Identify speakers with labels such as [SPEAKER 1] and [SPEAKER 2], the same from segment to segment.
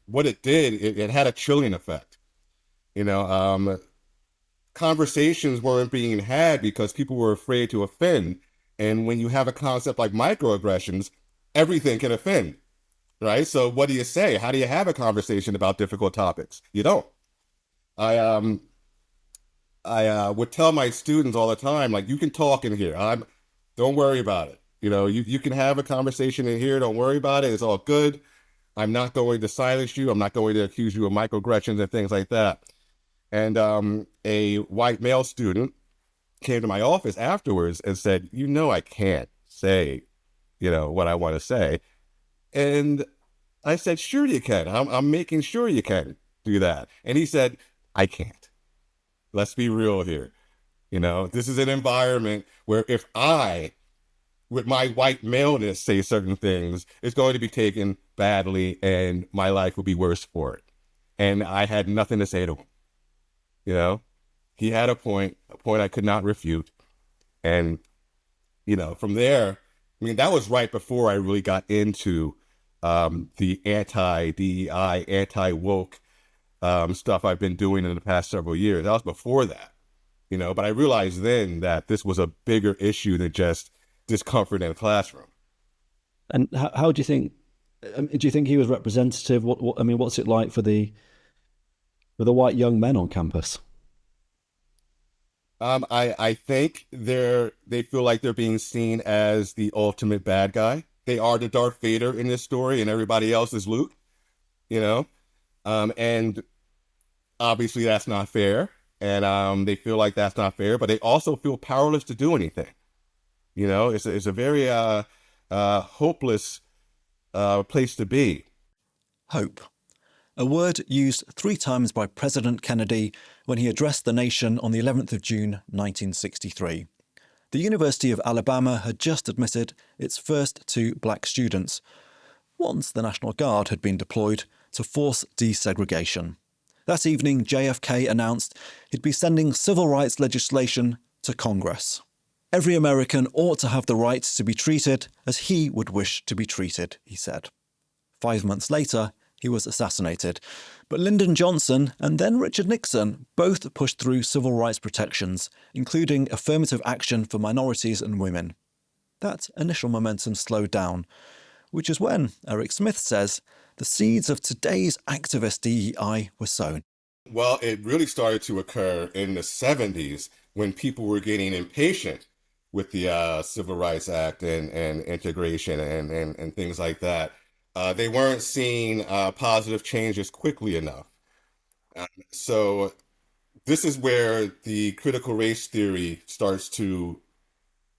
[SPEAKER 1] what it did, it had a chilling effect. You know, conversations weren't being had because people were afraid to offend. And when you have a concept like microaggressions, everything can offend, right? So what do you say? How do you have a conversation about difficult topics? You don't. I would tell my students all the time, like, you can talk in here. Don't worry about it. You know, you can have a conversation in here. Don't worry about it. It's all good. I'm not going to silence you. I'm not going to accuse you of microaggressions and things like that. And a white male student came to my office afterwards and said, I can't say, what I want to say. And I said, sure you can. I'm making sure you can do that. And he said, I can't. Let's be real here. This is an environment where if I, with my white maleness, say certain things, it's going to be taken badly and my life will be worse for it. And I had nothing to say to him. He had a point I could not refute. And, from there, I mean, that was right before I really got into the anti-DEI, anti-woke stuff I've been doing in the past several years. That was before that, but I realized then that this was a bigger issue than just discomfort in a classroom.
[SPEAKER 2] And how do you think he was representative? I mean, what's it like for the white young men on campus?
[SPEAKER 1] I think they feel like they're being seen as the ultimate bad guy. They are the Darth Vader in this story, and everybody else is Luke. You know, and obviously that's not fair, and they feel like that's not fair, but they also feel powerless to do anything. It's a very hopeless place to be.
[SPEAKER 3] Hope. A word used 3 times by President Kennedy when he addressed the nation on the 11th of June 1963. The University of Alabama had just admitted its first 2 black students, once the National Guard had been deployed to force desegregation. That evening, JFK announced he'd be sending civil rights legislation to Congress. Every American ought to have the right to be treated as he would wish to be treated, he said. 5 months later, he was assassinated. But Lyndon Johnson and then Richard Nixon both pushed through civil rights protections, including affirmative action for minorities and women. That initial momentum slowed down, which is when, Eric Smith says, the seeds of today's activist DEI were sown.
[SPEAKER 1] Well, it really started to occur in the 70s when people were getting impatient with the Civil Rights Act and integration and things like that. They weren't seeing positive changes quickly enough. So this is where the critical race theory starts to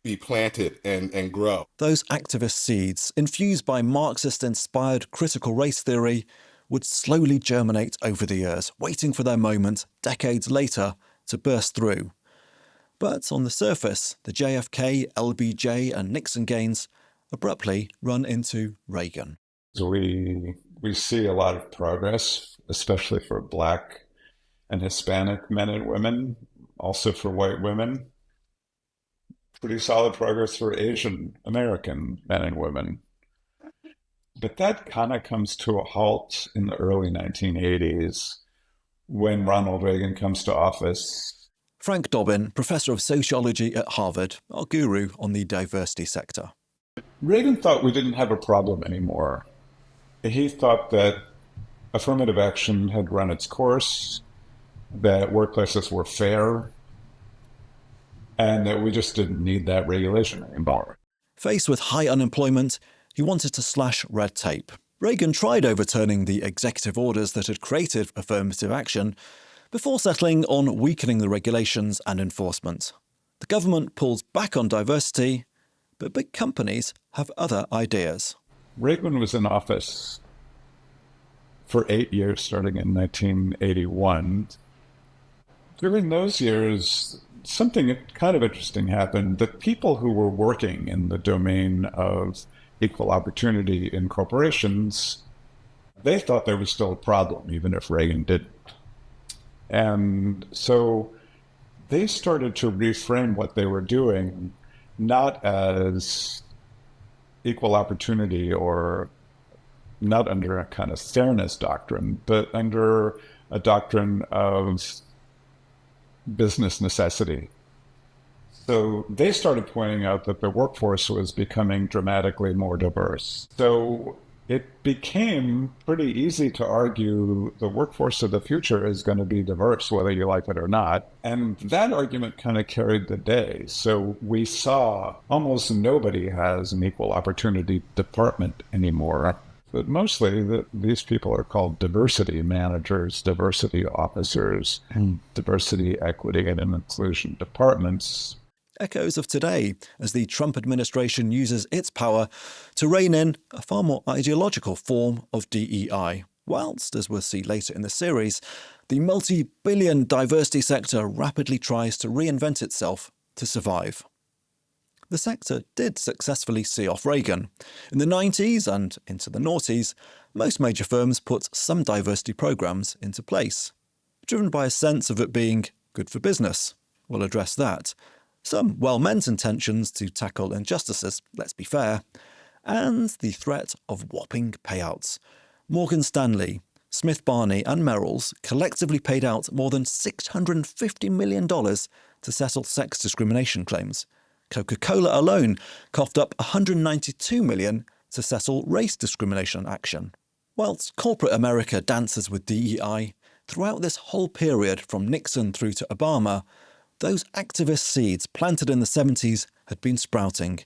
[SPEAKER 1] be planted and grow.
[SPEAKER 3] Those activist seeds, infused by Marxist-inspired critical race theory, would slowly germinate over the years, waiting for their moment, decades later, to burst through. But on the surface, the JFK, LBJ and Nixon gains abruptly run into Reagan.
[SPEAKER 4] So we see a lot of progress, especially for Black and Hispanic men and women, also for white women. Pretty solid progress for Asian American men and women. But that kind of comes to a halt in the early 1980s when Ronald Reagan comes to office.
[SPEAKER 3] Frank Dobbin, professor of sociology at Harvard, our guru on the diversity sector.
[SPEAKER 4] Reagan thought we didn't have a problem anymore. He thought that affirmative action had run its course, that workplaces were fair, and that we just didn't need that regulation anymore.
[SPEAKER 3] Faced with high unemployment, he wanted to slash red tape. Reagan tried overturning the executive orders that had created affirmative action before settling on weakening the regulations and enforcement. The government pulls back on diversity, but big companies have other ideas.
[SPEAKER 4] Reagan was in office for 8 years, starting in 1981. During those years, something kind of interesting happened. The people who were working in the domain of equal opportunity in corporations, they thought there was still a problem, even if Reagan didn't. And so they started to reframe what they were doing, not as equal opportunity or not under a kind of fairness doctrine, but under a doctrine of business necessity. So they started pointing out that the workforce was becoming dramatically more diverse. So it became pretty easy to argue the workforce of the future is going to be diverse, whether you like it or not. And that argument kind of carried the day. So we saw almost nobody has an equal opportunity department anymore. But mostly these people are called diversity managers, diversity officers, and diversity, equity, and inclusion departments.
[SPEAKER 3] Echoes of today as the Trump administration uses its power to rein in a far more ideological form of DEI. Whilst, as we'll see later in the series, the multi-billion diversity sector rapidly tries to reinvent itself to survive. The sector did successfully see off Reagan. In the 90s and into the noughties, most major firms put some diversity programs into place, driven by a sense of it being good for business. We'll address that. Some well-meant intentions to tackle injustices, let's be fair, and the threat of whopping payouts. Morgan Stanley, Smith Barney and Merrill's collectively paid out more than $650 million to settle sex discrimination claims. Coca-Cola alone coughed up $192 million to settle race discrimination action. Whilst corporate America dances with DEI, throughout this whole period from Nixon through to Obama, those activist seeds planted in the 70s had been sprouting,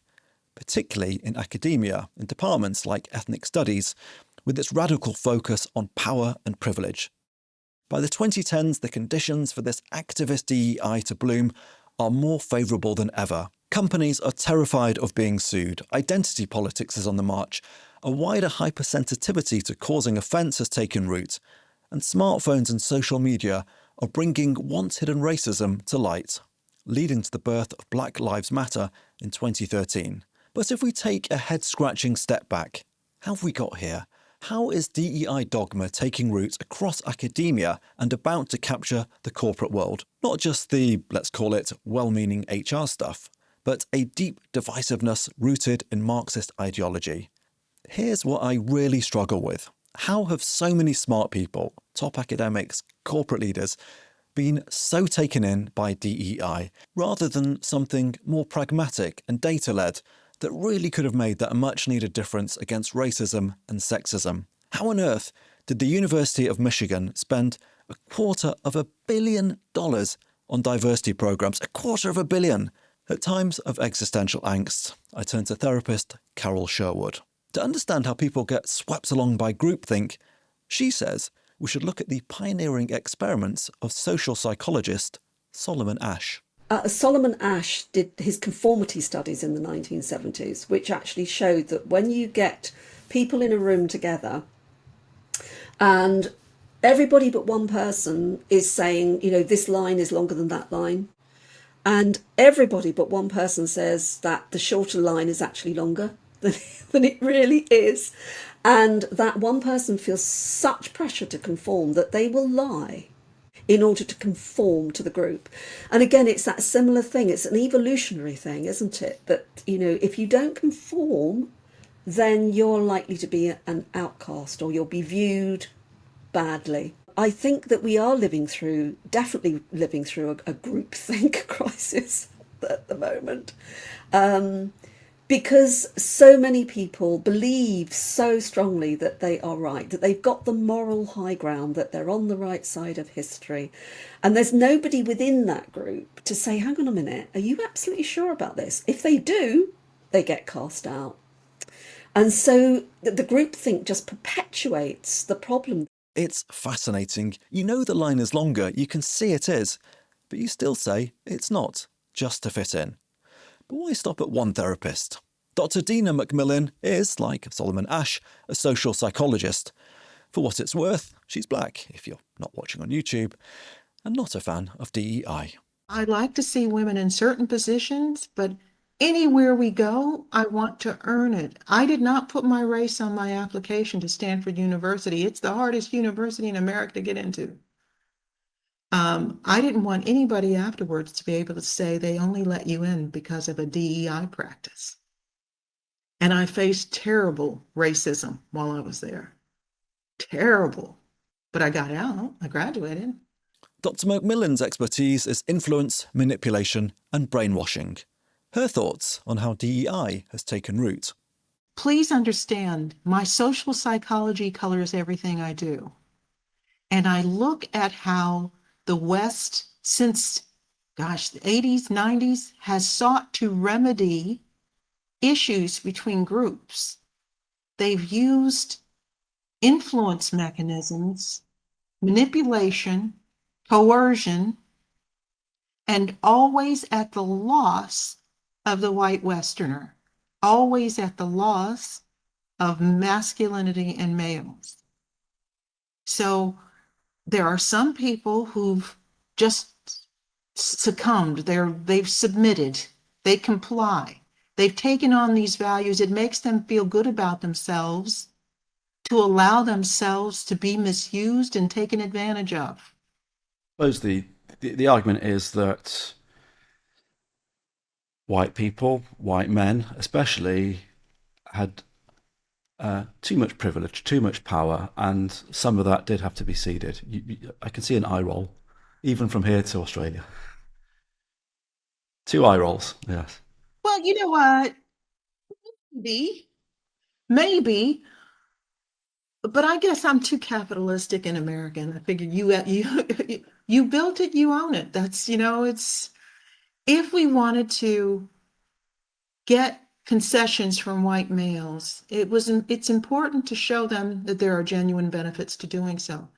[SPEAKER 3] particularly in academia, in departments like ethnic studies, with its radical focus on power and privilege. By the 2010s, the conditions for this activist DEI to bloom are more favourable than ever. Companies are terrified of being sued, identity politics is on the march, a wider hypersensitivity to causing offence has taken root, and smartphones and social media are bringing once-hidden racism to light, leading to the birth of Black Lives Matter in 2013. But if we take a head-scratching step back, how have we got here? How is DEI dogma taking root across academia and about to capture the corporate world? Not just the, let's call it, well-meaning HR stuff, but a deep divisiveness rooted in Marxist ideology. Here's what I really struggle with. How have so many smart people, top academics, corporate leaders, been so taken in by DEI, rather than something more pragmatic and data-led that really could have made that a much-needed difference against racism and sexism? How on earth did the University of Michigan spend $250 million on diversity programs? $250 million! At times of existential angst, I turn to therapist Carol Sherwood. To understand how people get swept along by groupthink, she says we should look at the pioneering experiments of social psychologist Solomon Asch.
[SPEAKER 5] Solomon Asch did his conformity studies in the 1970s, which actually showed that when you get people in a room together and everybody but one person is saying, you know, this line is longer than that line, and everybody but one person says that the shorter line is actually longer than it really is, and that one person feels such pressure to conform that they will lie in order to conform to the group. And again, it's that similar thing. It's an evolutionary thing, isn't it? That, you know, if you don't conform, then you're likely to be an outcast or you'll be viewed badly. I think that we are definitely living through a groupthink crisis at the moment. Because so many people believe so strongly that they are right, that they've got the moral high ground, that they're on the right side of history. And there's nobody within that group to say, hang on a minute, are you absolutely sure about this? If they do, they get cast out. And so the groupthink just perpetuates the problem.
[SPEAKER 3] It's fascinating. You know the line is longer, you can see it is, but you still say it's not, just to fit in. But why stop at one therapist? Dr. Dina McMillan is, like Solomon Asch, a social psychologist. For what it's worth, she's black, if you're not watching on YouTube, and not a fan of DEI.
[SPEAKER 6] I like to see women in certain positions, but anywhere we go, I want to earn it. I did not put my race on my application to Stanford University. It's the hardest university in America to get into. I didn't want anybody afterwards to be able to say they only let you in because of a DEI practice. And I faced terrible racism while I was there. Terrible. But I got out. I graduated.
[SPEAKER 3] Dr. McMillan's expertise is influence, manipulation, and brainwashing. Her thoughts on how DEI has taken root.
[SPEAKER 6] Please understand, my social psychology colors everything I do. And I look at how the West, since, the 80s, 90s, has sought to remedy issues between groups. They've used influence mechanisms, manipulation, coercion, and always at the loss of the white Westerner, always at the loss of masculinity and males. So there are some people who've just succumbed, they've submitted, they comply, they've taken on these values. It makes them feel good about themselves to allow themselves to be misused and taken advantage of.
[SPEAKER 2] I suppose the argument is that white people, white men especially, had too much privilege, too much power, and some of that did have to be ceded. I can see an eye roll, even from here to Australia. 2 eye rolls, yes.
[SPEAKER 6] Well, you know what? Maybe, but I guess I'm too capitalistic and American. I figured you built it, you own it. That's, it's, if we wanted to get concessions from white males, it's important to show them that there are genuine benefits to doing so.